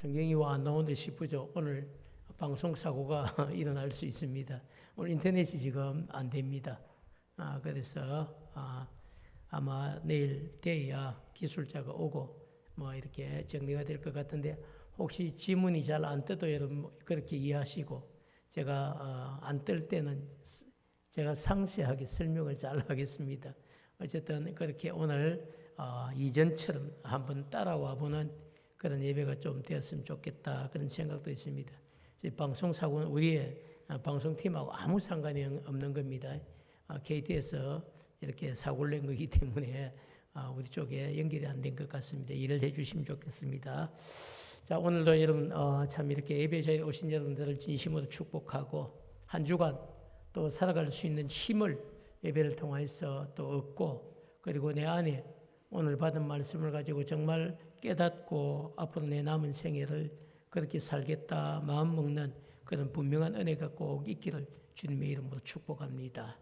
성경이 와 안 나오는데 싶으죠. 오늘 방송 사고가 일어날 수 있습니다. 오늘 인터넷이 지금 안 됩니다. 그래서 아마 내일 돼야 기술자가 오고 뭐 이렇게 정리가 될 것 같은데 혹시 지문이 잘 안 떠도 여러분 그렇게 이해하시고 제가 안 뜰 때는 제가 상세하게 설명을 잘 하겠습니다. 어쨌든 그렇게 오늘 이전처럼 한번 따라와 보는 그런 예배가 좀 되었으면 좋겠다 그런 생각도 있습니다. 방송사고는 우리의 방송팀하고 아무 상관이 없는 겁니다. KT에서 이렇게 사고를 낸 거기 때문에 우리 쪽에 연결이 안 된 것 같습니다. 일을 해주시면 좋겠습니다. 자, 오늘도 여러분 참 이렇게 예배자에 오신 여러분들을 진심으로 축복하고 한 주간 또 살아갈 수 있는 힘을 예배를 통해서 또 얻고 그리고 내 안에 오늘 받은 말씀을 가지고 정말 깨닫고 앞으로 내 남은 생애를 그렇게 살겠다 마음 먹는 그런 분명한 은혜가 꼭 있기를 주님의 이름으로 축복합니다.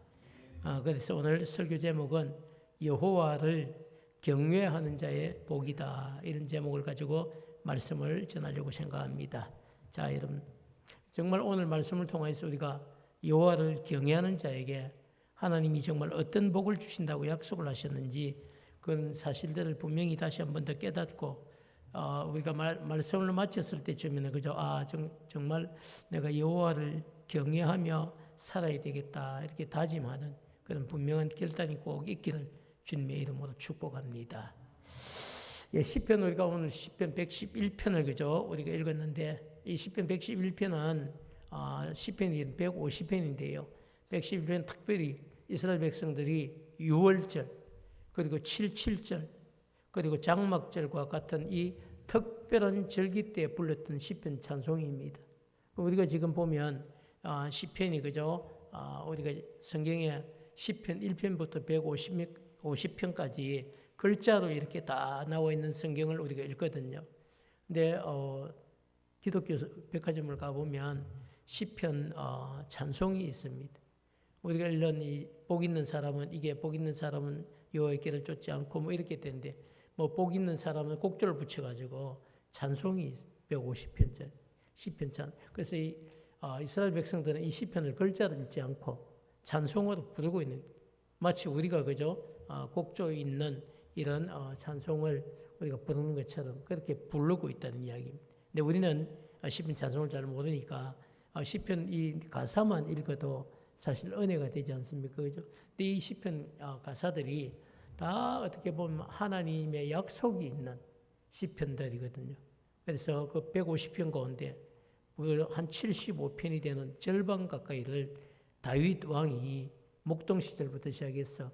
그래서 오늘 설교 제목은 여호와를 경외하는 자의 복이다 이런 제목을 가지고 말씀을 전하려고 생각합니다. 자, 여러분 정말 오늘 말씀을 통해서 우리가 여호와를 경외하는 자에게 하나님이 정말 어떤 복을 주신다고 약속을 하셨는지 그런 사실들을 분명히 다시 한 번 더 깨닫고 우리가 말씀을 마쳤을 때쯤에는 그죠? 정말 내가 여호와를 경외하며 살아야 되겠다 이렇게 다짐하는 그런 분명한 결단이 꼭 있기를 주님의 이름으로 축복합니다. 예, 시편 우리가 오늘 시편 111편을 그죠? 우리가 읽었는데 이 시편 111편은 시편이 150편인데요. 111편 특별히 이스라엘 백성들이 유월절 그리고 77절 그리고 장막절과 같은 이 특별한 절기 때 불렀던 시편 찬송입니다. 우리가 지금 보면 시편이 그죠? 우리가 성경에 시편 1편부터 150편까지 글자로 이렇게 다 나와 있는 성경을 우리가 읽거든요. 근데 기독교 백화점을 가보면 시편 찬송이 있습니다. 우리가 읽는 이 복 있는 사람은 여호와의 길을 쫓지 않고 뭐 이렇게 되는데 뭐 복 있는 사람은 곡절을 붙여가지고 찬송이 150편짜리 시편 찬. 그래서 이스라엘 백성들은 이 시편을 글자로 읽지 않고 찬송으로 부르고 있는 마치 우리가 그죠 곡조에 있는 이런 찬송을 우리가 부르는 것처럼 그렇게 부르고 있다는 이야기입니다. 근데 우리는 시편 찬송을 잘 모르니까 시편 이 가사만 읽어도 사실 은혜가 되지 않습니까? 그죠? 근데 이 시편 가사들이 다 어떻게 보면 하나님의 약속이 있는 시편들이거든요. 그래서 그 150편 가운데 한 75편이 되는 절반 가까이를 다윗 왕이 목동 시절부터 시작해서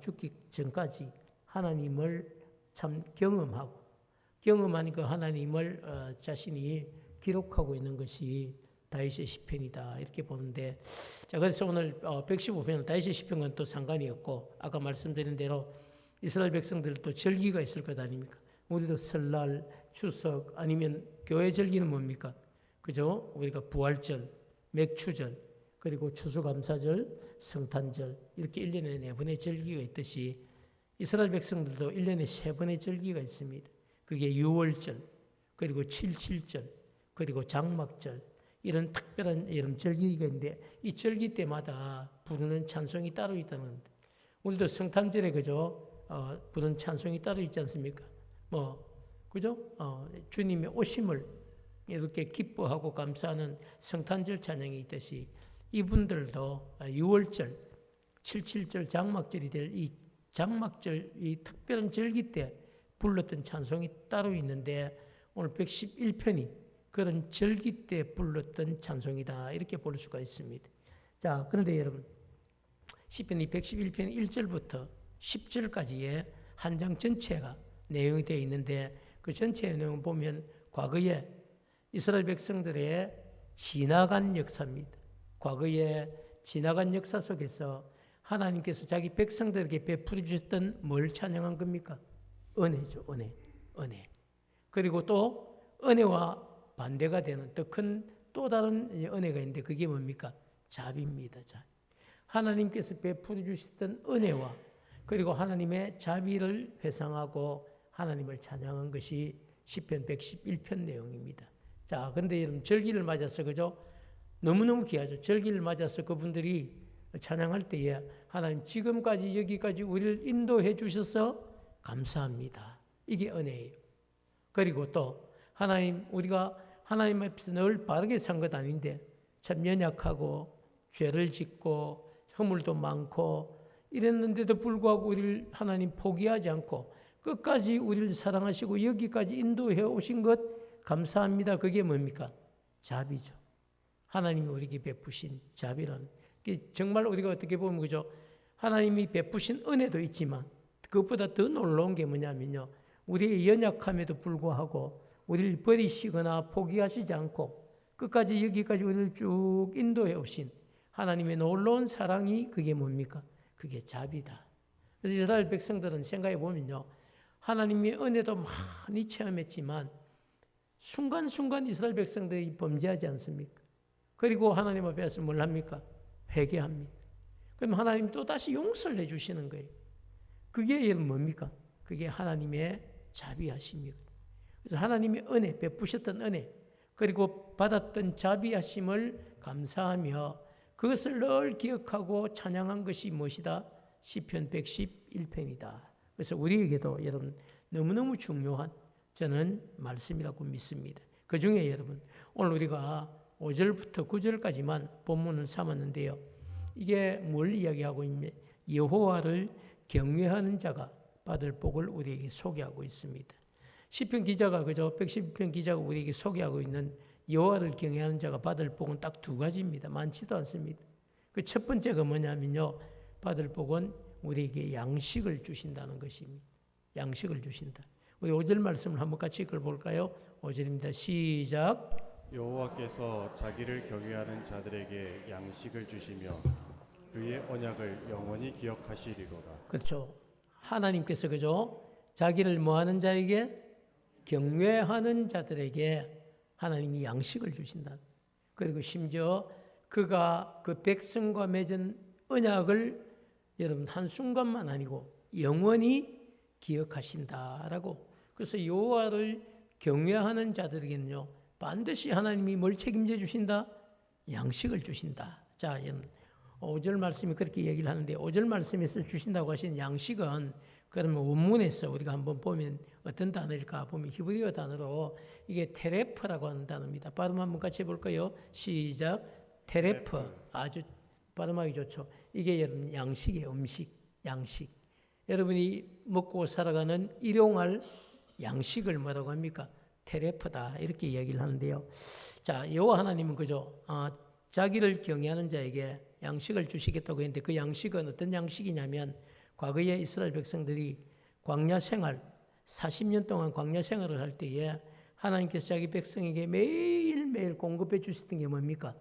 죽기 전까지 하나님을 참 경험하니까 하나님을 자신이 기록하고 있는 것이 다윗의 시편이다 이렇게 보는데 자 그래서 오늘 115편은 다윗의 시편과는 또 상관이 없고 아까 말씀드린 대로 이스라엘 백성들도 절기가 있을 것 아닙니까? 우리도 설날, 추석 아니면 교회 절기는 뭡니까? 그죠? 우리가 부활절, 맥추절 그리고 추수감사절, 성탄절 이렇게 1년에 4번의 절기가 있듯이 이스라엘 백성들도 1년에 3번의 절기가 있습니다. 그게 유월절 그리고 77절 그리고 장막절 이런 특별한 이런 절기가 있는데 이 절기 때마다 부르는 찬송이 따로 있다는 겁니다. 우리도 성탄절에 그죠? 부르는 찬송이 따로 있지 않습니까? 그죠? 주님의 오심을 이렇게 기뻐하고 감사하는 성탄절 찬양이 있듯이 이분들도 6월절, 77절 장막절이 될 이 장막절 이 특별한 절기 때 불렀던 찬송이 따로 있는데 오늘 111편이 그런 절기 때 불렀던 찬송이다 이렇게 볼 수가 있습니다. 자, 그런데 여러분 시편 이 111편 1절부터 10절까지의 한 장 전체가 내용이 되어 있는데 그 전체의 내용을 보면 과거에 이스라엘 백성들의 지나간 역사입니다. 과거에 지나간 역사 속에서 하나님께서 자기 백성들에게 베풀어 주셨던 뭘 찬양한 겁니까? 은혜죠. 은혜. 그리고 또 은혜와 반대가 되는 더 큰 또 다른 은혜가 있는데 그게 뭡니까? 자비입니다. 자비. 하나님께서 베풀어 주셨던 은혜와 그리고 하나님의 자비를 회상하고 하나님을 찬양한 것이 시편 111편 내용입니다. 자, 근데 여러분 절기를 맞아서 그죠? 너무너무 귀하죠. 절기를 맞아서 그분들이 찬양할 때에 하나님 지금까지 여기까지 우리를 인도해 주셔서 감사합니다. 이게 은혜예요. 그리고 또 하나님 우리가 하나님 앞에서 늘 바르게 산 것 아닌데 참 연약하고 죄를 짓고 허물도 많고 이랬는데도 불구하고 우리를 하나님 포기하지 않고 끝까지 우리를 사랑하시고 여기까지 인도해 오신 것 감사합니다. 그게 뭡니까? 자비죠. 하나님이 우리에게 베푸신 자비라는 정말 우리가 어떻게 보면 그죠? 하나님이 베푸신 은혜도 있지만 그것보다 더 놀라운 게 뭐냐면요. 우리의 연약함에도 불구하고 우리를 버리시거나 포기하시지 않고 끝까지 여기까지 우리를 쭉 인도해 오신 하나님의 놀라운 사랑이 그게 뭡니까? 그게 자비다. 그래서 이스라엘 백성들은 생각해 보면요. 하나님의 은혜도 많이 체험했지만 순간순간 이스라엘 백성들이 범죄하지 않습니까? 그리고 하나님 앞에서 뭘 합니까? 회개합니다. 그럼 하나님 또다시 용서를 해주시는 거예요. 그게 뭡니까? 그게 하나님의 자비하심이거든요. 그래서 하나님의 은혜, 베푸셨던 은혜, 그리고 받았던 자비하심을 감사하며 그것을 늘 기억하고 찬양한 것이 무엇이다? 시편 111편이다. 그래서 우리에게도 여러분 너무너무 중요한 저는 말씀이라고 믿습니다. 그 중에 여러분 오늘 우리가 5절부터 9절까지만 본문을 삼았는데요. 이게 뭘 이야기하고 있냐? 여호와를 경외하는 자가 받을 복을 우리에게 소개하고 있습니다. 시편 기자가 그죠? 111편 기자가 우리에게 소개하고 있는 여호와를 경외하는 자가 받을 복은 딱 두 가지입니다. 많지도 않습니다. 그 첫 번째가 뭐냐면요. 받을 복은 우리에게 양식을 주신다는 것입니다. 양식을 주신다. 우리 5절 말씀을 한번 같이 읽어볼까요? 5절입니다. 시작. 여호와께서 자기를 경외하는 자들에게 양식을 주시며 그의 언약을 영원히 기억하시리로다. 그렇죠. 하나님께서 그죠? 자기를 뭐하는 자에게? 경외하는 자들에게 하나님이 양식을 주신다. 그리고 심지어 그가 그 백성과 맺은 언약을 여러분 한순간만 아니고 영원히 기억하신다라고. 그래서 여호와를 경외하는 자들에게는요. 반드시 하나님이 뭘 책임져 주신다? 양식을 주신다. 자, 여러분 5절 말씀이 그렇게 얘기를 하는데 5절 말씀에서 주신다고 하신 양식은 그러면 원문에서 우리가 한번 보면 어떤 단어일까 보면 히브리어 단어로 이게 테레프라고 하는 단어입니다. 발음 한번 같이 해볼까요? 시작. 테레프. 아주 발음하기 좋죠. 이게 여러분 양식의 음식, 양식. 여러분이 먹고 살아가는 일용할 양식을 뭐라고 합니까? 테레프다 이렇게 얘기를 하는데요. 자, 여호와 하나님은 그죠? 자기를 경외하는 자에게 양식을 주시겠다고 했는데 그 양식은 어떤 양식이냐면 과거에 이스라엘 백성들이 광야 생활 40년 동안 광야 생활을 할 때에 하나님께서 자기 백성에게 매일매일 공급해 주셨던 게 뭡니까?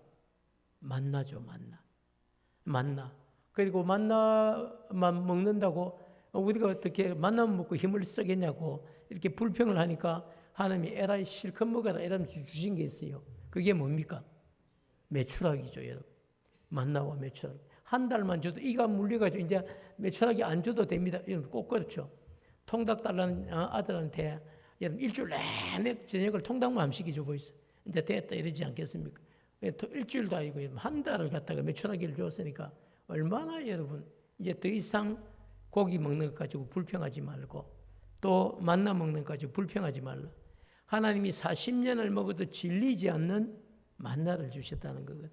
만나죠, 만나. 그리고 만나만 먹는다고 우리가 어떻게 만나만 먹고 힘을 쓰겠냐고 이렇게 불평을 하니까 하나님이 에라이 실컷 먹어라 이러면서 주신 게 있어요. 그게 뭡니까? 메추라기죠, 여러분. 만나와 메추라기. 한 달만 줘도 이가 물려가지고 이제 메추라기 안 줘도 됩니다. 여러분 꼭 그렇죠. 통닭 달라는 아들한테 여러분 일주일 내내 저녁을 통닭만 시켜주고 있어. 이제 됐다 이러지 않겠습니까? 일주일도 아니고 한 달을 갖다가 메추라기를 줬으니까 얼마나 여러분 이제 더 이상 고기 먹는 것 가지고 불평하지 말고 또 만나 먹는 것 가지고 불평하지 말라. 하나님이 40년을 먹어도 질리지 않는 만나를 주셨다는 거거든요.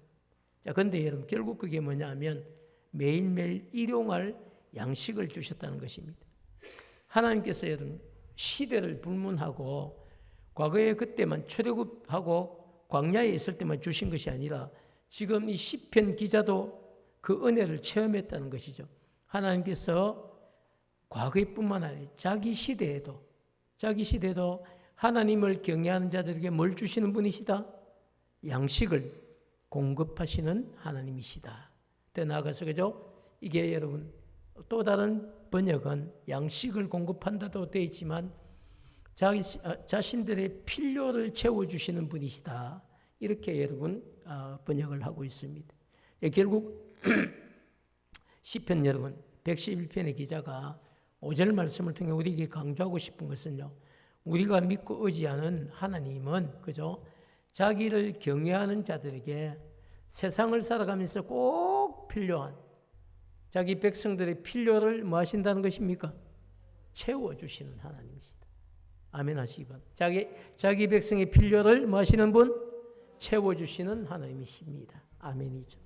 자, 근데 여러분 결국 그게 뭐냐면 매일매일 일용할 양식을 주셨다는 것입니다. 하나님께서 여러분 시대를 불문하고 과거에 그때만 출애굽하고 광야에 있을 때만 주신 것이 아니라 지금 이 시편 기자도 그 은혜를 체험했다는 것이죠. 하나님께서 과거뿐만 아니라 자기 시대에도 하나님을 경외하는 자들에게 뭘 주시는 분이시다? 양식을 공급하시는 하나님이시다. 더 나아가서 그죠? 이게 여러분 또 다른 번역은 양식을 공급한다도 되어 있지만 자신들의 필요를 채워주시는 분이시다. 이렇게 여러분 번역을 하고 있습니다. 결국 시편 여러분 111편의 기자가 5절 말씀을 통해 우리에게 강조하고 싶은 것은요. 우리가 믿고 의지하는 하나님은 그죠? 자기를 경외하는 자들에게 세상을 살아가면서 꼭 필요한 자기 백성들의 필요를 뭐 하신다는 것입니까? 채워주시는 하나님이시다. 아멘 하시기 바랍니다. 자기 백성의 필요를 뭐 하시는 분? 채워주시는 하나님이십니다. 아멘이죠.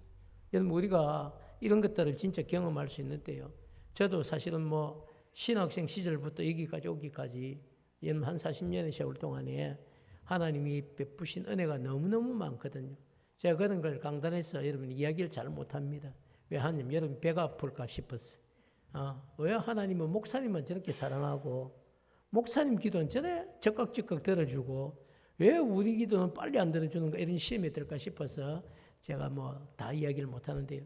여러분 우리가 이런 것들을 진짜 경험할 수 있는데요. 저도 사실은 뭐 신학생 시절부터 여기까지 오기까지 한 40년의 세월 동안에 하나님이 베푸신 은혜가 너무너무 많거든요. 제가 그런 걸 강단에서 여러분 이야기를 잘 못합니다. 왜 하냐면 여러분 배가 아플까 싶었어요. 왜 하나님은 목사님만 저렇게 사랑하고 목사님 기도는 저래 적극적극 들어주고 왜 우리 기도는 빨리 안 들어주는가 이런 시험이 들까 싶어서 제가 뭐 다 이야기를 못하는데요.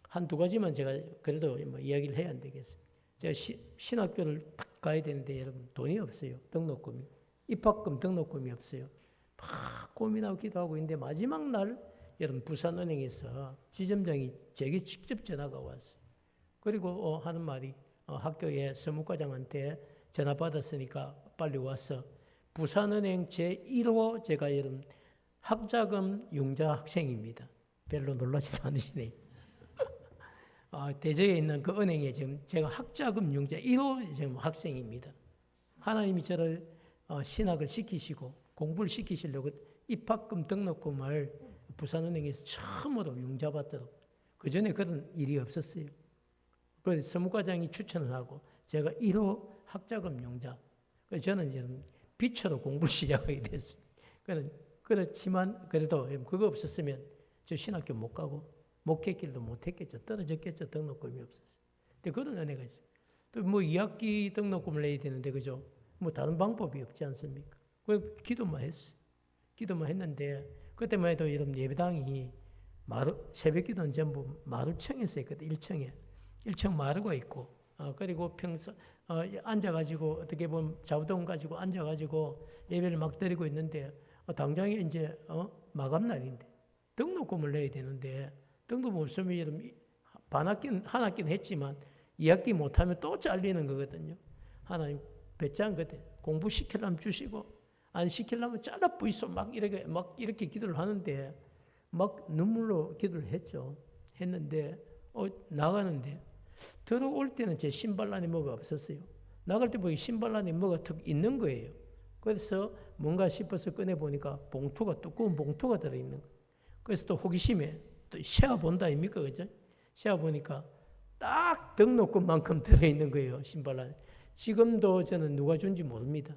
한두 가지만 제가 그래도 뭐 이야기를 해야 안 되겠어요. 제가 신학교를 딱 가야 되는데 여러분 돈이 없어요. 등록금이. 입학금 등록금이 없어요. 막 고민하고 기도하고 있는데 마지막 날 여러분 부산은행에서 지점장이 제게 직접 전화가 왔어요. 그리고 하는 말이 학교에 서무과장한테 전화 받았으니까 빨리 와서 부산은행 제1호 제가 여러분 학자금 융자 학생입니다. 별로 놀라지도 않으시네요. 대저에 있는 그 은행에 지금 제가 학자금 융자 1호 지금 학생입니다. 하나님이 저를 신학을 시키시고 공부를 시키시려고 입학금 등록금을 부산은행에서 처음으로 융자받도록 그 전에 그런 일이 없었어요. 그래서 서무과장이 추천을 하고 제가 1호 학자금 융자. 그래서 저는 이제 빛으로 공부를 시작하게 됐어요. 그렇지만 그래도 그거 없었으면 저 신학교 못 가고 목회길도 못 했겠죠. 떨어졌겠죠. 등록금이 없었어요. 근데 그런 은혜가 있어요. 또 뭐 2학기 등록금을 내야 되는데 그죠? 뭐 다른 방법이 없지 않습니까? 그 기도만 했어요. 기도만 했는데 그때만 해도 여러분 예배당이 새벽 기도는 전부 마루층에서 했거든. 1층 마루가 있고 그리고 평소 앉아가지고 어떻게 보면 자우동 가지고 앉아가지고 예배를 막 드리고 있는데 당장에 이제 마감 날인데 등록금을 내야 되는데 등록금 없으면 여러분 한 학기는 했지만 2학기 못하면 또 잘리는 거거든요. 하나님 배짱 그때 공부시키려면 주시고 안 시키려면 잘라 부이소 막 이렇게 기도를 하는데 막 눈물로 기도를 했는데 나가는데 들어올 때는 제 신발 안에 뭐가 없었어요. 나갈 때 보니 신발 안에 뭐가 턱 있는 거예요. 그래서 뭔가 싶어서 꺼내보니까 두꺼운 봉투가 들어있는 거예요. 그래서 또 호기심에 또 세어본다 아닙니까? 그죠? 세어보니까 딱 등록금만큼 들어있는 거예요. 신발 안에. 지금도 저는 누가 준지 모릅니다.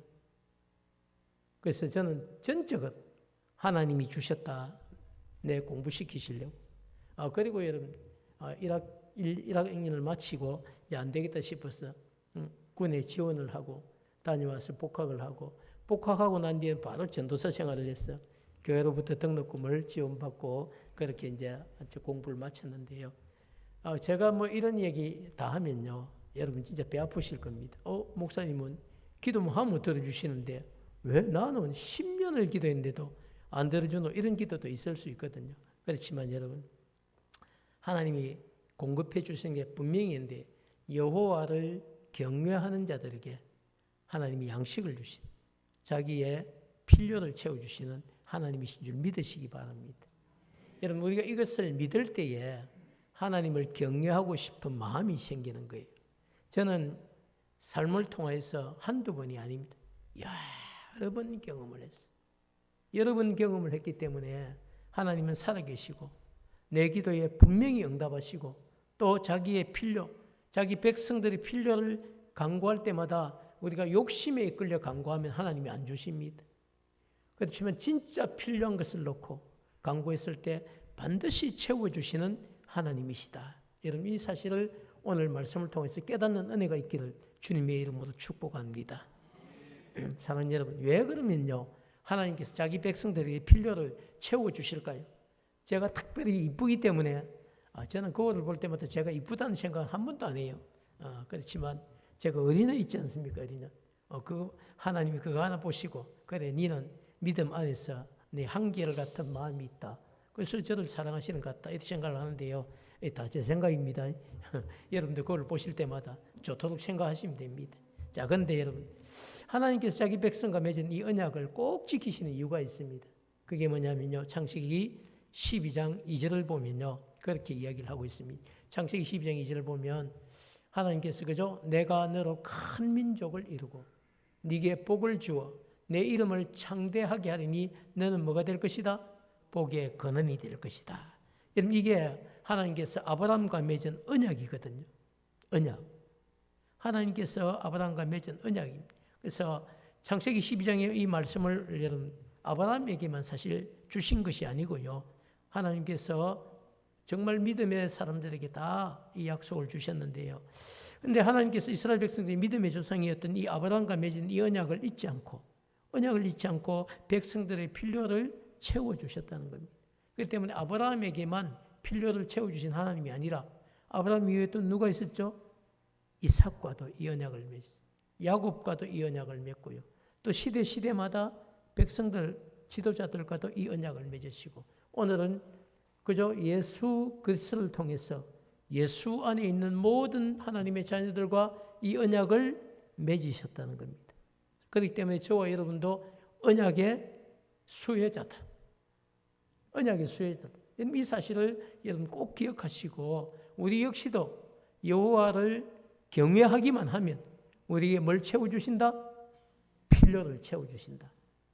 그래서 저는 전적으로 하나님이 주셨다. 내 공부시키시려고. 그리고 여러분 1학년을 마치고 이제 안 되겠다 싶어서 군에 지원을 하고 다녀와서 복학을 하고 복학하고 난 뒤에 바로 전도사 생활을 했어. 교회로부터 등록금을 지원받고 그렇게 이제 공부를 마쳤는데요. 제가 뭐 이런 얘기 다 하면요. 여러분 진짜 배 아프실 겁니다. 목사님은 기도만 하면 들어주시는데 왜 나는 10년을 기도했는데도 안 들어주노? 이런 기도도 있을 수 있거든요. 그렇지만 여러분 하나님이 공급해 주신 게 분명히 있는데 여호와를 경외하는 자들에게 하나님이 양식을 주신 자기의 필요를 채워주시는 하나님이신 줄 믿으시기 바랍니다. 여러분 우리가 이것을 믿을 때에 하나님을 경외하고 싶은 마음이 생기는 거예요. 저는 삶을 통해서 한두 번이 아닙니다. 여러 번 경험을 했어요. 여러 번 경험을 했기 때문에 하나님은 살아계시고 내 기도에 분명히 응답하시고 또 자기의 필요, 자기 백성들의 필요를 간구할 때마다 우리가 욕심에 이끌려 간구하면 하나님이 안 주십니다. 그렇지만 진짜 필요한 것을 놓고 간구했을 때 반드시 채워주시는 하나님이시다. 여러분 이 사실을 오늘 말씀을 통해서 깨닫는 은혜가 있기를 주님의 이름으로 축복합니다. 사랑하는 여러분, 왜 그러면요 하나님께서 자기 백성들에게 필요를 채워주실까요? 제가 특별히 이쁘기 때문에 저는 거울을 볼 때마다 제가 이쁘다는 생각은 한 번도 안 해요. 그렇지만 제가 어린애 있지 않습니까? 어린애. 하나님이 그거 하나 보시고 그래 니는 믿음 안에서 내 한결 같은 마음이 있다. 그래서 저를 사랑하시는 것 같다. 이렇게 생각을 하는데요. 다 제 생각입니다. 여러분들 그걸 보실 때마다 좋도록 생각하시면 됩니다. 자, 근데 여러분 하나님께서 자기 백성과 맺은 이 언약을 꼭 지키시는 이유가 있습니다. 그게 뭐냐면요. 창세기 12장 2절을 보면요. 그렇게 이야기를 하고 있습니다. 창세기 12장 2절을 보면 하나님께서 그죠? 내가 너로 큰 민족을 이루고 네게 복을 주어 내 이름을 창대하게 하리니 너는 뭐가 될 것이다? 복의 근원이 될 것이다. 여러분 이게 하나님께서 아브라함과 맺은 언약이거든요. 언약. 하나님께서 아브라함과 맺은 언약입니다. 그래서 창세기 12장의 이 말씀을 여러분 아브라함에게만 사실 주신 것이 아니고요. 하나님께서 정말 믿음의 사람들에게 다 이 약속을 주셨는데요. 그런데 하나님께서 이스라엘 백성들이 믿음의 조상이었던 이 아브라함과 맺은 이 언약을 잊지 않고 백성들의 필요를 채워주셨다는 겁니다. 그렇기 때문에 아브라함에게만 필요를 채워주신 하나님이 아니라 아브라함 이후에 또 누가 있었죠? 이삭과도 이 언약을 맺었어요. 야곱과도 이 언약을 맺고요. 또 시대마다 백성들, 지도자들과도 이 언약을 맺으시고 오늘은 그저 예수 그리스도를 통해서 예수 안에 있는 모든 하나님의 자녀들과 이 언약을 맺으셨다는 겁니다. 그렇기 때문에 저와 여러분도 언약의 수혜자다. 언약의 수혜자다. 이 사실을 여러분 꼭 기억하시고 우리 역시도 여호와를 경외하기만 하면 우리에게 뭘 채워주신다? 필요를 채워주신다.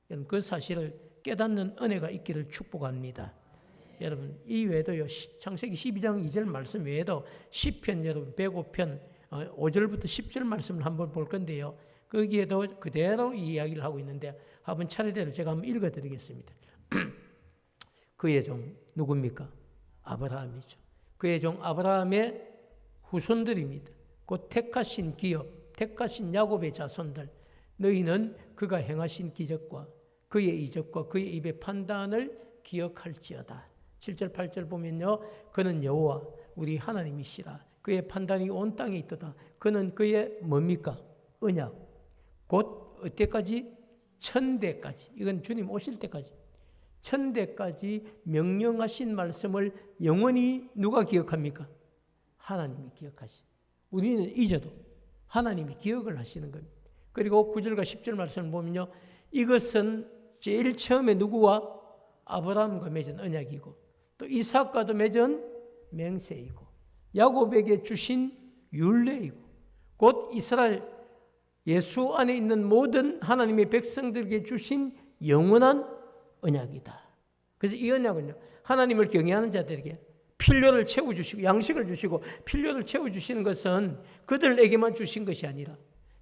여러분 그 사실을 깨닫는 은혜가 있기를 축복합니다. 여러분 이 외에도요. 창세기 12장 2절 말씀 외에도 시편 여러분 105편 5절부터 10절 말씀을 한번 볼 건데요. 거기에도 그대로 이 이야기를 하고 있는데 한번 차례대로 제가 한번 읽어드리겠습니다. 그의 종 누굽니까? 아브라함이죠. 그의 종 아브라함의 후손들입니다. 곧 택하신 기업, 택하신 야곱의 자손들. 너희는 그가 행하신 기적과 그의 이적과 그의 입의 판단을 기억할지어다. 7절 8절 보면요. 그는 여호와 우리 하나님이시라. 그의 판단이 온 땅에 있도다. 그는 그의 뭡니까? 언약. 곧 어때까지? 천대까지. 이건 주님 오실 때까지. 천대까지 명령하신 말씀을 영원히 누가 기억합니까? 하나님이 기억하시. 우리는 잊어도 하나님이 기억을 하시는 겁니다. 그리고 9절과 10절 말씀을 보면요. 이것은 제일 처음에 누구와? 아브라함과 맺은 언약이고 또 이삭과도 맺은 맹세이고 야곱에게 주신 율례이고 곧 이스라엘 예수 안에 있는 모든 하나님의 백성들에게 주신 영원한 언약이다. 그래서 이 언약은요. 하나님을 경외하는 자들에게 필요를 채워주시고 양식을 주시고 필요를 채워주시는 것은 그들에게만 주신 것이 아니라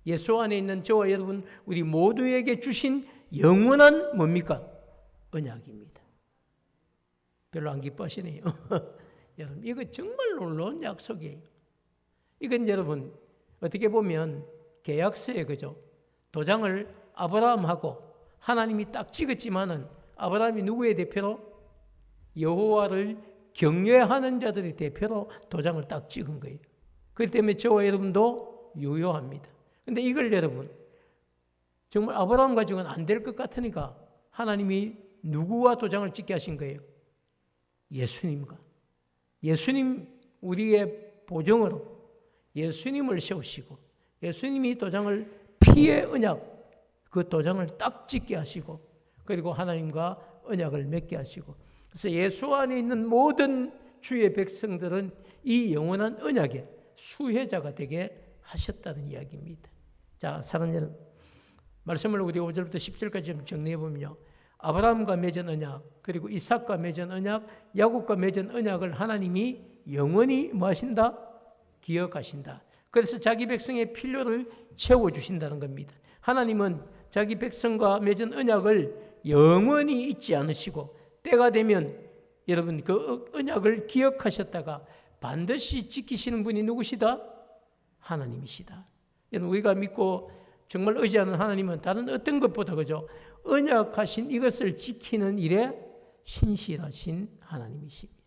예수 안에 있는 저와 여러분 우리 모두에게 주신 영원한 뭡니까? 언약입니다. 별로 안 기뻐하시네요. 여러분 이거 정말 놀라운 약속이에요. 이건 여러분 어떻게 보면 계약서에 그죠? 도장을 아브라함하고 하나님이 딱 찍었지만은 아브라함이 누구의 대표로? 여호와를 경외하는 자들의 대표로 도장을 딱 찍은 거예요. 그렇기 때문에 저와 여러분도 유효합니다. 근데 이걸 여러분 정말 아브라함 가지고는 안 될 것 같으니까 하나님이 누구와 도장을 찍게 하신 거예요? 예수님과. 예수님 우리의 보정으로 예수님을 세우시고 예수님이 도장을 피의 언약 그 도장을 딱 찍게 하시고 그리고 하나님과 언약을 맺게 하시고 그래서 예수 안에 있는 모든 주의 백성들은 이 영원한 언약의 수혜자가 되게 하셨다는 이야기입니다. 자, 사랑하는 여러분, 말씀을 우리 5절부터 10절까지 좀 정리해 보면요. 아브라함과 맺은 언약, 그리고 이삭과 맺은 언약, 야곱과 맺은 언약을 하나님이 영원히 뭐 하신다? 기억하신다. 그래서 자기 백성의 필요를 채워주신다는 겁니다. 하나님은 자기 백성과 맺은 언약을 영원히 잊지 않으시고 때가 되면 여러분 그 언약을 기억하셨다가 반드시 지키시는 분이 누구시다? 하나님이시다. 여러분 우리가 믿고 정말 의지하는 하나님은 다른 어떤 것보다 그죠? 언약하신 이것을 지키는 일에 신실하신 하나님이십니다.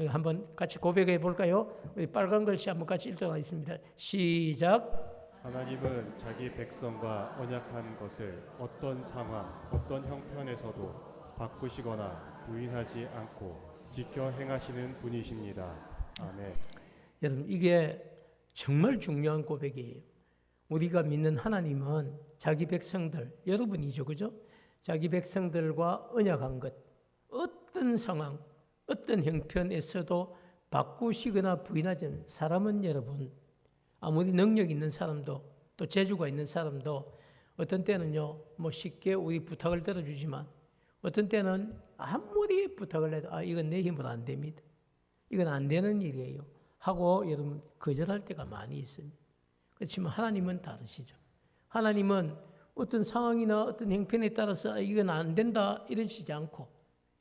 한번 같이 고백해 볼까요? 우리 빨간 글씨 한번 같이 읽도록 하겠습니다. 시작. 하나님은 자기 백성과 언약한 것을 어떤 상황, 어떤 형편에서도 바꾸시거나 부인하지 않고 지켜 행하시는 분이십니다. 아멘. 여러분 이게 정말 중요한 고백이에요. 우리가 믿는 하나님은 자기 백성들, 여러분이죠, 그죠? 자기 백성들과 언약한 것, 어떤 상황, 어떤 형편에서도 바꾸시거나 부인하지 사람은 여러분, 아무리 능력 있는 사람도 또 재주가 있는 사람도 어떤 때는요, 뭐 쉽게 우리 부탁을 들어주지만 어떤 때는 아무리 부탁을 해도 이건 내 힘으로 안 됩니다. 이건 안 되는 일이에요. 하고 여러분 거절할 때가 많이 있습니다. 그렇지만 하나님은 다르시죠. 하나님은 어떤 상황이나 어떤 형편에 따라서 이건 안 된다 이러시지 않고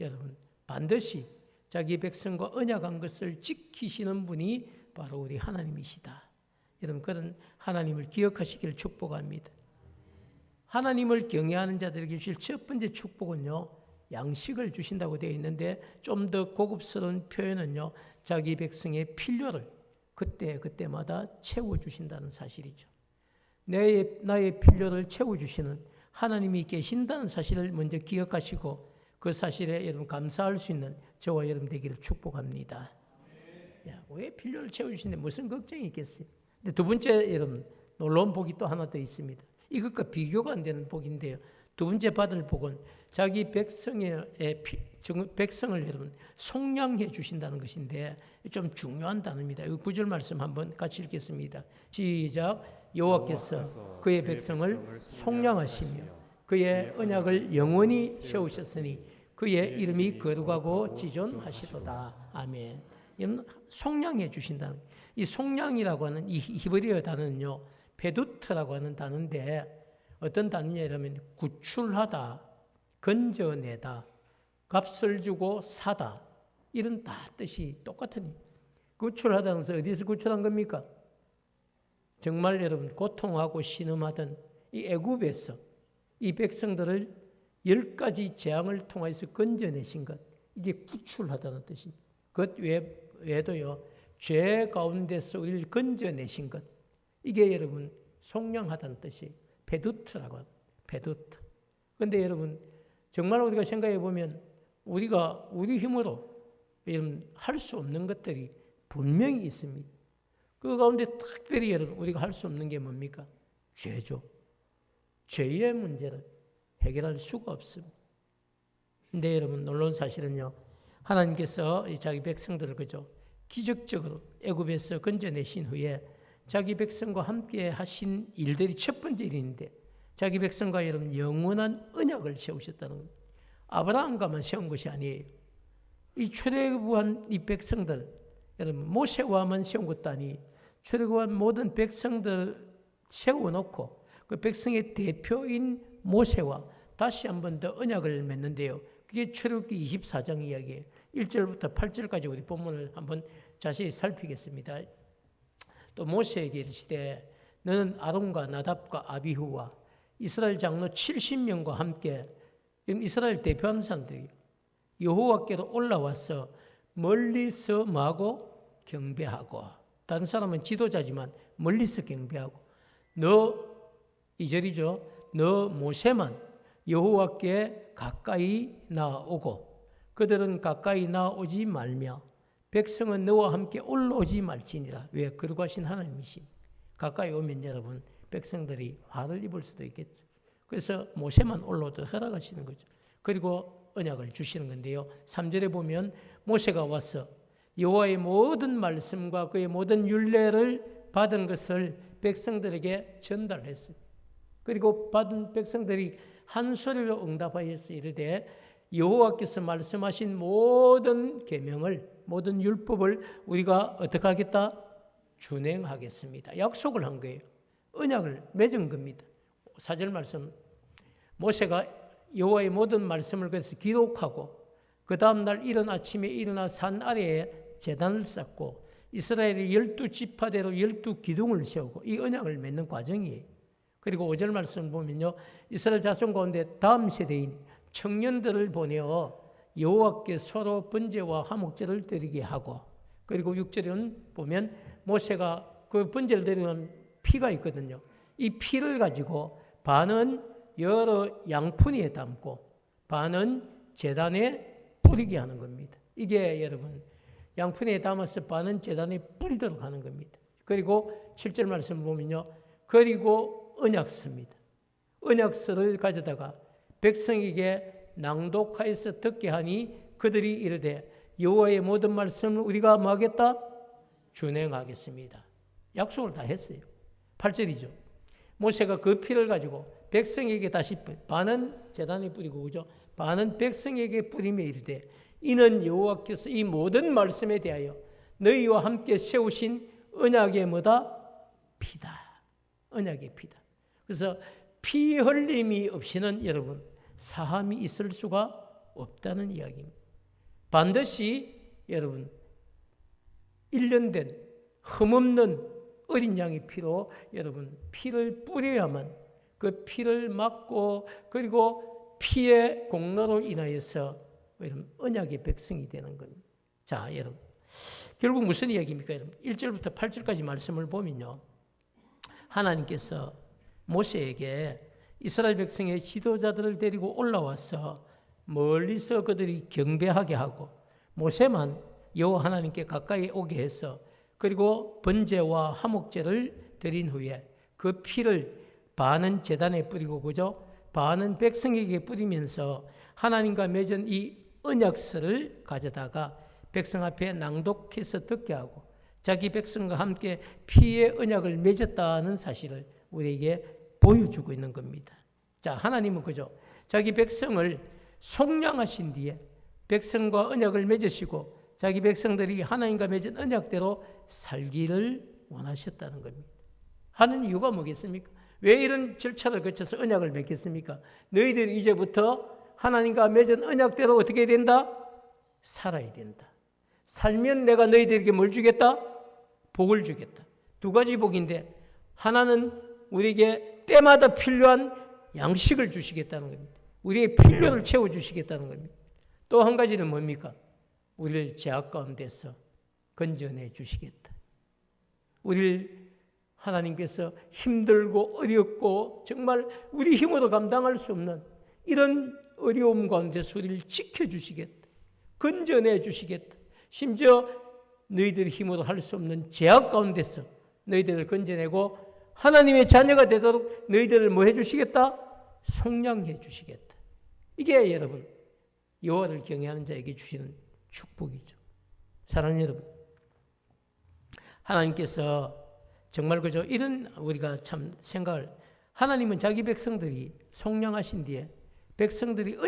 여러분 반드시 자기 백성과 언약한 것을 지키시는 분이 바로 우리 하나님이시다. 여러분 그런 하나님을 기억하시기를 축복합니다. 하나님을 경외하는 자들에게 주실 첫 번째 축복은요, 양식을 주신다고 되어 있는데 좀 더 고급스러운 표현은요, 자기 백성의 필요를 그때마다 채워주신다는 사실이죠. 나의 필요를 채워주시는 하나님이 계신다는 사실을 먼저 기억하시고 그 사실에 여러분 감사할 수 있는 저와 여러분 되기를 축복합니다. 왜 필요를 채워주시는데 무슨 걱정이 있겠어요? 근데 두 번째 여러분 놀라운 복이 또 하나 더 있습니다. 이것과 비교가 안 되는 복인데요. 두 번째 받을 복은 자기 백성을 여러분 속량해 주신다는 것인데 좀 중요한 단어입니다. 이 9절 말씀 한번 같이 읽겠습니다. 시작. 여호와께서 그의 백성을 속량하시며 그의 언약을 영원히 세우셨으니 그의 이름이 거룩하고 지존하시도다. 아멘. 속량해 주신다는 이 속량이라고 하는 이 히브리어 단어는요, 페두트라고 하는 단어인데 어떤 단어냐면 구출하다, 건져내다, 값을 주고 사다 이런 다 뜻이 똑같은 구출하다는 것은 어디서 구출한 겁니까? 정말 여러분 고통하고 신음하던 이 애굽에서 이 백성들을 10가지 재앙을 통해서 건져내신 것, 이게 구출하다는 뜻입니다. 그 외에도요, 죄 가운데서 우리를 건져내신 것, 이게 여러분 속량하다는 뜻이 페두트라고 합니다. 페두트. 그런데 여러분 정말 우리가 생각해 보면 우리가 우리 힘으로 여러분 할 수 없는 것들이 분명히 있습니다. 그 가운데 특별히 여러분 우리가 할 수 없는 게 뭡니까? 죄죠. 죄의 문제를 해결할 수가 없습니다. 근데 여러분 놀라운 사실은요, 하나님께서 자기 백성들을 그죠 기적적으로 애굽에서 건져내신 후에 자기 백성과 함께 하신 일들이 첫 번째 일인데 자기 백성과 여러분 영원한 언약을 세우셨다는 겁니다. 아브라함과만 세운 것이 아니에요. 이 출애굽한 이 백성들, 여러분 모세와만 세운 것도 아니에요. 출애굽한 모든 백성들 세워놓고 그 백성의 대표인 모세와 다시 한 번 더 언약을 맺는데요. 그게 출애굽기 24장 이야기예요. 1절부터 8절까지 우리 본문을 한번 자세히 살피겠습니다. 또 모세에게 이르시되 너는 아론과 나답과 아비후와 이스라엘 장로 70명과 함께 이스라엘 대표하는 사람들이 여호와께로 올라와서 멀리서 뭐하고 경배하고, 다른 사람은 지도자지만 멀리서 경배하고, 너 2절이죠. 너 모세만 여호와께 가까이 나오고 그들은 가까이 나오지 말며 백성은 너와 함께 올라오지 말지니라. 왜? 거룩하신 하나님이시. 가까이 오면 여러분 백성들이 화를 입을 수도 있겠죠. 그래서 모세만 올라오도록 허락하시는 거죠. 그리고 언약을 주시는 건데요. 3절에 보면 모세가 와서 여호와의 모든 말씀과 그의 모든 율례를 받은 것을 백성들에게 전달했어요. 그리고 받은 백성들이 한 소리로 응답하여서 이르되 여호와께서 말씀하신 모든 계명을, 모든 율법을 우리가 어떻게 하겠다? 준행하겠습니다. 약속을 한 거예요. 언약을 맺은 겁니다. 4절 말씀, 모세가 여호와의 모든 말씀을 그래서 기록하고 그 다음 날 이른 아침에 일어나 산 아래에 제단을 쌓고 이스라엘의 12지파대로 12기둥을 세우고 이 언약을 맺는 과정이에요. 그리고 5절 말씀 보면요, 이스라엘 자손 가운데 다음 세대인 청년들을 보내어 여호와께 서로 번제와 화목제를 드리게 하고, 그리고 6절은 보면 모세가 그 번제를 드리는 피가 있거든요. 이 피를 가지고 반은 여러 양푼에 담고 반은 제단에 뿌리게 하는 겁니다. 이게 여러분 양푼에 담아서 반은 제단에 뿌리도록 하는 겁니다. 그리고 7절 말씀 보면요, 그리고 언약서입니다. 언약서를 가져다가 백성에게 낭독하여서 듣게 하니 그들이 이르되 여호와의 모든 말씀을 우리가 뭐하겠다? 준행하겠습니다. 약속을 다 했어요. 8절이죠. 모세가 그 피를 가지고 백성에게 다시 반은 제단에 뿌리고 그죠? 반은 백성에게 뿌리며 이르되 이는 여호와께서 이 모든 말씀에 대하여 너희와 함께 세우신 언약의 뭐다? 피다. 언약의 피다. 그래서 피 흘림이 없이는 여러분 사함이 있을 수가 없다는 이야기입니다. 반드시 여러분 1년 된 흠없는 어린 양의 피로 여러분 피를 뿌려야만 그 피를 막고 그리고 피의 공로로 인하여서 여러분 언약의 백성이 되는 겁니다. 자, 여러분 결국 무슨 이야기입니까? 여러분 1절부터 8절까지 말씀을 보면요, 하나님께서 모세에게 이스라엘 백성의 지도자들을 데리고 올라와서 멀리서 그들이 경배하게 하고 모세만 여호와 하나님께 가까이 오게 해서 그리고 번제와 화목제를 드린 후에 그 피를 반은 제단에 뿌리고 그죠? 반은 백성에게 뿌리면서 하나님과 맺은 이 언약서를 가져다가 백성 앞에 낭독해서 듣게 하고 자기 백성과 함께 피의 언약을 맺었다는 사실을 우리에게 보여주고 있는 겁니다. 자, 하나님은 그죠? 자기 백성을 속량하신 뒤에 백성과 언약을 맺으시고 자기 백성들이 하나님과 맺은 언약대로 살기를 원하셨다는 겁니다. 하는 이유가 뭐겠습니까? 왜 이런 절차를 거쳐서 언약을 맺겠습니까? 너희들이 이제부터 하나님과 맺은 언약대로 어떻게 된다? 살아야 된다. 살면 내가 너희들에게 뭘 주겠다? 복을 주겠다. 두 가지 복인데 하나는 우리에게 때마다 필요한 양식을 주시겠다는 겁니다. 우리의 필요를 채워주시겠다는 겁니다. 또 한 가지는 뭡니까? 우리를 죄악 가운데서 건져내 주시겠다. 우리를 하나님께서 힘들고 어렵고 정말 우리 힘으로 감당할 수 없는 이런 어려움 가운데서 우리를 지켜주시겠다. 건져내 주시겠다. 심지어 너희들의 힘으로 할 수 없는 죄악 가운데서 너희들을 건져내고 하나님의 자녀가 되도록 너희들을 뭐 해주시겠다? 속량해 주시겠다. 이게 여러분 여호와를 경외하는 자에게 주시는 축복이죠. 사랑하는 여러분, 하나님께서 정말 그저 이런 우리가 참 생각을, 하나님은 자기 백성들이 속량하신 뒤에 백성들이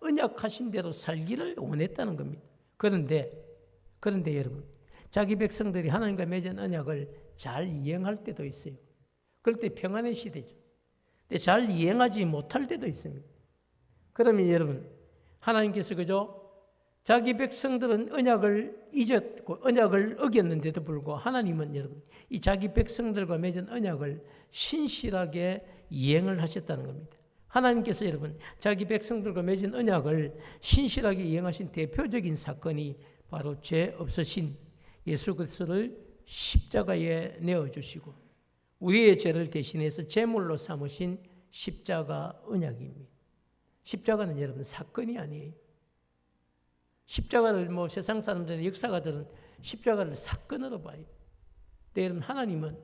언약하신 대로 살기를 원했다는 겁니다. 그런데 여러분, 자기 백성들이 하나님과 맺은 언약을 잘 이행할 때도 있어요. 그럴 때 평안의 시대죠. 근데 잘 이행하지 못할 때도 있습니다. 그러면 여러분, 하나님께서 그저 자기 백성들은 언약을 잊었고 언약을 어겼는데도 불구하고 하나님은 여러분 이 자기 백성들과 맺은 언약을 신실하게 이행을 하셨다는 겁니다. 하나님께서 여러분 자기 백성들과 맺은 언약을 신실하게 이행하신 대표적인 사건이 바로 죄 없으신 예수 그리스도를 십자가에 내어주시고 우리의 죄를 대신해서 제물로 삼으신 십자가 언약입니다. 십자가는 여러분 사건이 아니에요. 십자가를 세상 사람들은 역사가들은 십자가를 사건으로 봐요. 근데 여러분 하나님은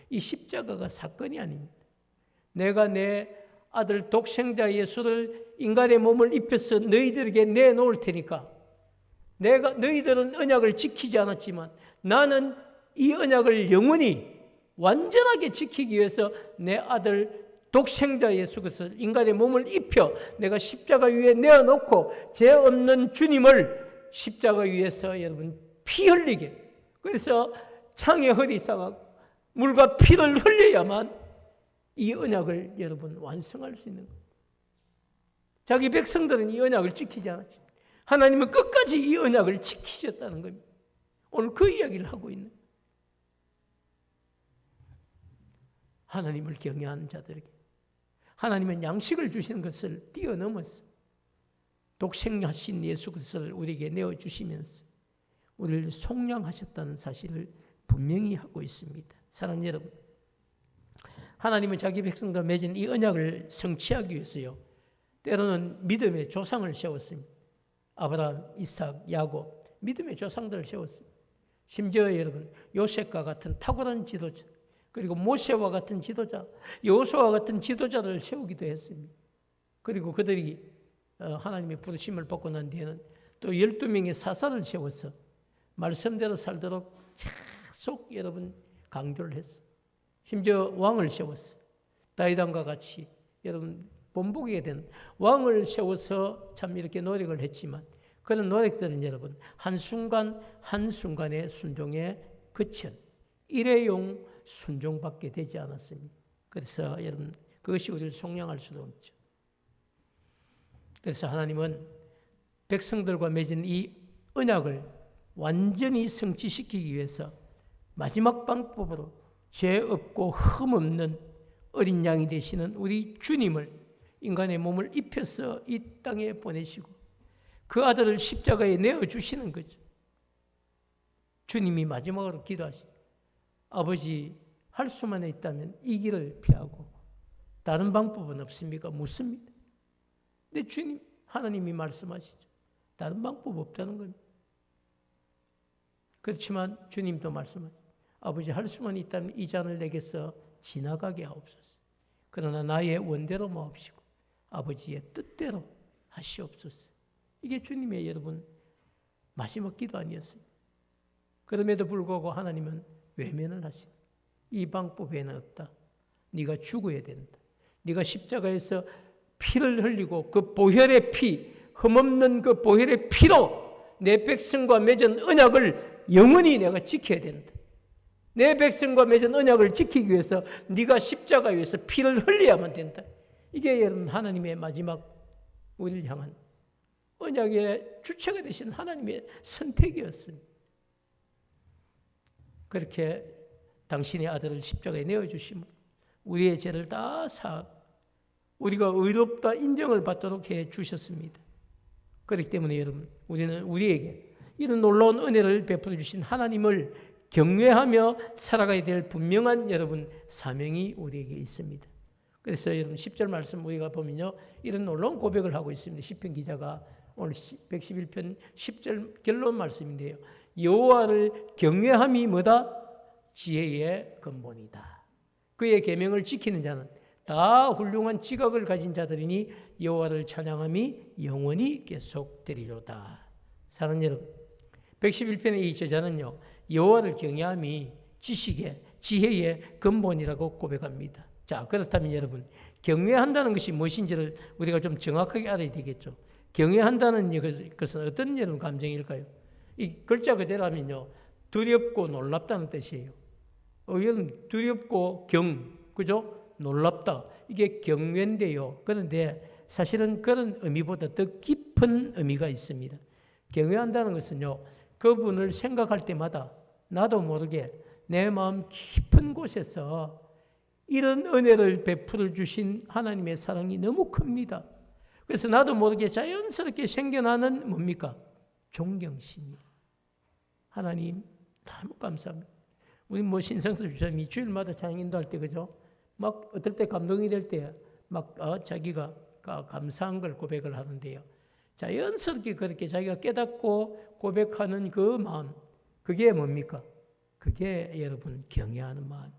이 십자가가 사건이 아닙니다. 내가 내 아들 독생자 예수를 인간의 몸을 입혀서 너희들에게 내놓을 테니까 너희들은 언약을 지키지 않았지만 나는 이 언약을 영원히 완전하게 지키기 위해서 내 아들 독생자 예수 그리스도 인간의 몸을 입혀 내가 십자가 위에 내어놓고 죄 없는 주님을 십자가 위에서 여러분 피 흘리게, 그래서 창의 허리 상하고 물과 피를 흘려야만 이 언약을 여러분 완성할 수 있는 거예요. 자기 백성들은 이 언약을 지키지 않았지. 하나님은 끝까지 이 언약을 지키셨다는 겁니다. 오늘 그 이야기를 하고 있는 거예요. 하나님을 경외하는 자들에게 하나님은 양식을 주시는 것을 뛰어넘어서 독생하신 예수 그리스도를 우리에게 내어주시면서 우리를 속량하셨다는 사실을 분명히 하고 있습니다. 사랑하는 여러분, 하나님은 자기 백성과 맺은 이 언약을 성취하기 위해서요, 때로는 믿음의 조상을 세웠습니다. 아브라함, 이삭, 야곱, 믿음의 조상들을 세웠습니다. 심지어 여러분 요셉과 같은 탁월한 지도자, 그리고 모세와 같은 지도자, 여호수아와 같은 지도자를 세우기도 했습니다. 그리고 그들이 하나님의 부르심을 받고 난 뒤에는 또 12명의 사사를 세워서 말씀대로 살도록 계속 여러분 강조를 했어요. 심지어 왕을 세웠어요. 다윗왕과 같이 여러분 본보기에 된 왕을 세워서 참 이렇게 노력을 했지만 그런 노력들은 여러분 한순간 한순간의 순종에 그친 일회용 순종밖에 되지 않았습니다. 그래서 여러분 그것이 우리를 속량할 수도 없죠. 그래서 하나님은 백성들과 맺은 이 언약을 완전히 성취시키기 위해서 마지막 방법으로 죄 없고 흠 없는 어린 양이 되시는 우리 주님을 인간의 몸을 입혀서 이 땅에 보내시고 그 아들을 십자가에 내어주시는 거죠. 주님이 마지막으로 기도하시고 아버지 할 수만 있다면 이 길을 피하고 다른 방법은 없습니까? 묻습니다. 근데 주님 하나님이 말씀하시죠. 다른 방법 없다는 겁니다. 그렇지만 주님도 말씀하시죠. 아버지 할 수만 있다면 이 잔을 내게서 지나가게 하옵소서. 그러나 나의 원대로 마옵시고 아버지의 뜻대로 하시옵소서. 이게 주님의 여러분 마지막 기도 아니었습니다. 그럼에도 불구하고 하나님은 외면을 하시다. 이 방법 외에는 없다. 네가 죽어야 된다. 네가 십자가에서 피를 흘리고 그 보혈의 피, 흠없는 그 보혈의 피로 내 백성과 맺은 언약을 영원히 내가 지켜야 된다. 내 백성과 맺은 언약을 지키기 위해서 네가 십자가 위에서 피를 흘려야만 된다. 이게 여러분 하나님의 마지막 우리를 향한 언약의 주체가 되신 하나님의 선택이었습니다. 그렇게 당신의 아들을 십자가에 내어주심으로 우리의 죄를 다 사하고 우리가 의롭다 인정을 받도록 해 주셨습니다. 그렇기 때문에 여러분 우리는 우리에게 이런 놀라운 은혜를 베풀어 주신 하나님을 경외하며 살아가야 될 분명한 여러분 사명이 우리에게 있습니다. 그래서 여러분 10절 말씀 우리가 보면요 이런 놀라운 고백을 하고 있습니다. 시편 기자가 오늘 111편 10절 결론 말씀인데요. 여호와를 경외함이 뭐다? 지혜의 근본이다. 그의 계명을 지키는 자는 다 훌륭한 지각을 가진 자들이니 여호와를 찬양함이 영원히 계속되리로다. 사랑하는 여러분 111편의 이 저자는요 여호와를 경외함이 지식의 지혜의 근본이라고 고백합니다. 자 그렇다면 여러분 경외한다는 것이 무엇인지를 우리가 좀 정확하게 알아야 되겠죠. 경외한다는 것은 어떤 여러분 감정일까요? 이 글자 그대로 하면요 두렵고 놀랍다는 뜻이에요. 여러분 두렵고 그죠? 놀랍다. 이게 경외인데요. 그런데 사실은 그런 의미보다 더 깊은 의미가 있습니다. 경외한다는 것은요 그분을 생각할 때마다 나도 모르게 내 마음 깊은 곳에서 이런 은혜를 베풀어 주신 하나님의 사랑이 너무 큽니다. 그래서 나도 모르게 자연스럽게 생겨나는 뭡니까? 존경심이. 하나님 너무 감사합니다. 우리 신성수 집사님이 주일마다 찬양 인도할 때 그죠? 막 어떨 때 감동이 될 때 막 자기가 감사한 걸 고백을 하는데요. 자연스럽게 그렇게 자기가 깨닫고 고백하는 그 마음 그게 뭡니까? 그게 여러분 경외하는 마음.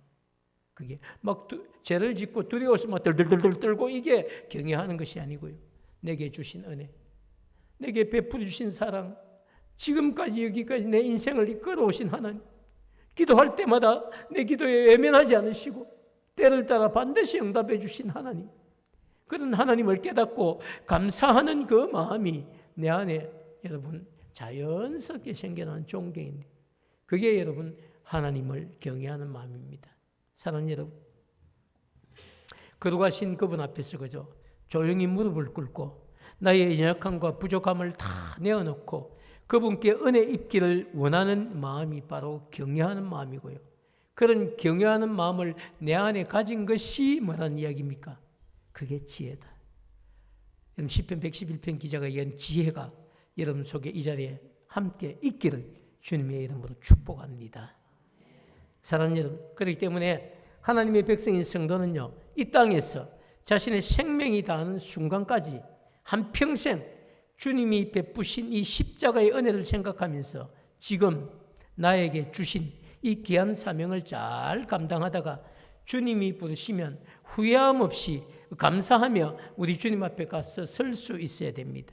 그게 막 죄를 짓고 두려워서 막 덜덜덜 떨고 이게 경외하는 것이 아니고요. 내게 주신 은혜, 내게 베풀어 주신 사랑, 지금까지 여기까지 내 인생을 이끌어 오신 하나님, 기도할 때마다 내 기도에 외면하지 않으시고 때를 따라 반드시 응답해 주신 하나님, 그런 하나님을 깨닫고 감사하는 그 마음이 내 안에 여러분 자연스럽게 생겨나는 존경인데 그게 여러분 하나님을 경외하는 마음입니다. 사랑하는 여러분, 거룩하신 그분 앞에서 그죠? 조용히 무릎을 꿇고 나의 연약함과 부족함을 다 내어놓고 그분께 은혜 입기를 원하는 마음이 바로 경외하는 마음이고요. 그런 경외하는 마음을 내 안에 가진 것이 뭐라는 이야기입니까? 그게 지혜다. 여러분 시편 111편 기자가 얘기한 지혜가 여러분 속에 이 자리에 함께 있기를 주님의 이름으로 축복합니다. 사랑하는 여러분, 그렇기 때문에 하나님의 백성인 성도는요 이 땅에서 자신의 생명이 다하는 순간까지 한평생 주님이 베푸신 이 십자가의 은혜를 생각하면서 지금 나에게 주신 이 귀한 사명을 잘 감당하다가 주님이 부르시면 후회함 없이 감사하며 우리 주님 앞에 가서 설 수 있어야 됩니다.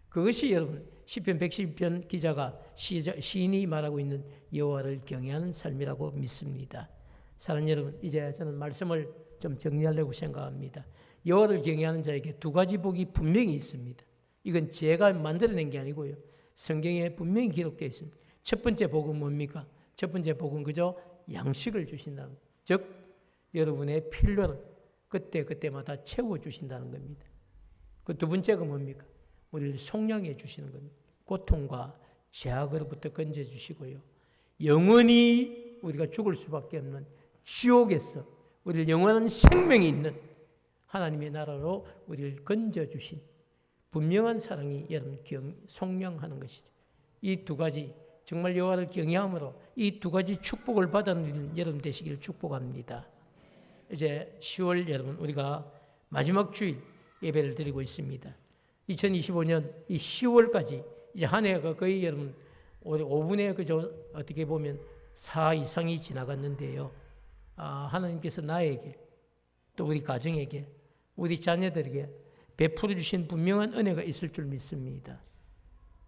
그것이 여러분 시편 110편 기자가 시인이 말하고 있는 여호와를 경외하는 삶이라고 믿습니다. 사랑하는 여러분, 이제 저는 말씀을 좀 정리하려고 생각합니다. 여호와를 경외하는 자에게 두 가지 복이 분명히 있습니다. 이건 제가 만들어낸 게 아니고요. 성경에 분명히 기록되어 있습니다. 첫 번째 복은 뭡니까? 첫 번째 복은 그저 양식을 주신다는 것. 즉 여러분의 필요를 그때마다 채워주신다는 겁니다. 그 두 번째가 뭡니까? 우리를 속량해 주시는 겁니다. 고통과 죄악으로부터 건져주시고요. 영원히 우리가 죽을 수밖에 없는 지옥에서 우리를 영원한 생명이 있는 하나님의 나라로 우리를 건져주신 분명한 사랑이 여러분 속량하는 것이죠. 이 두 가지 정말 여호와를 경외함으로 이 두 가지 축복을 받아들이는 여러분 되시기를 축복합니다. 이제 10월 여러분 우리가 마지막 주일 예배를 드리고 있습니다. 2025년 이 10월까지 이제 한 해가 거의 여러분 5분의 그저 어떻게 보면 4 이상이 지나갔는데요. 하나님께서 나에게 또 우리 가정에게 우리 자녀들에게 베풀어 주신 분명한 은혜가 있을 줄 믿습니다.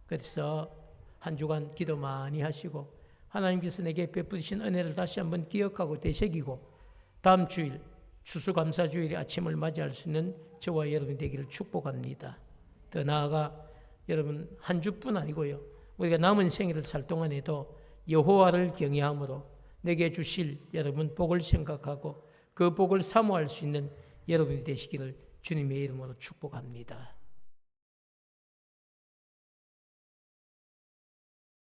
그래서 한 주간 기도 많이 하시고 하나님께서 내게 베푸신 은혜를 다시 한번 기억하고 되새기고 다음 주일 추수감사주일의 아침을 맞이할 수 있는 저와 여러분이 되기를 축복합니다. 더 나아가 여러분 한 주뿐 아니고요. 우리가 남은 생애를 살 동안에도 여호와를 경외함으로 내게 주실 여러분 복을 생각하고 그 복을 사모할 수 있는 여러분이 되시기를 주님의 이름으로 축복합니다.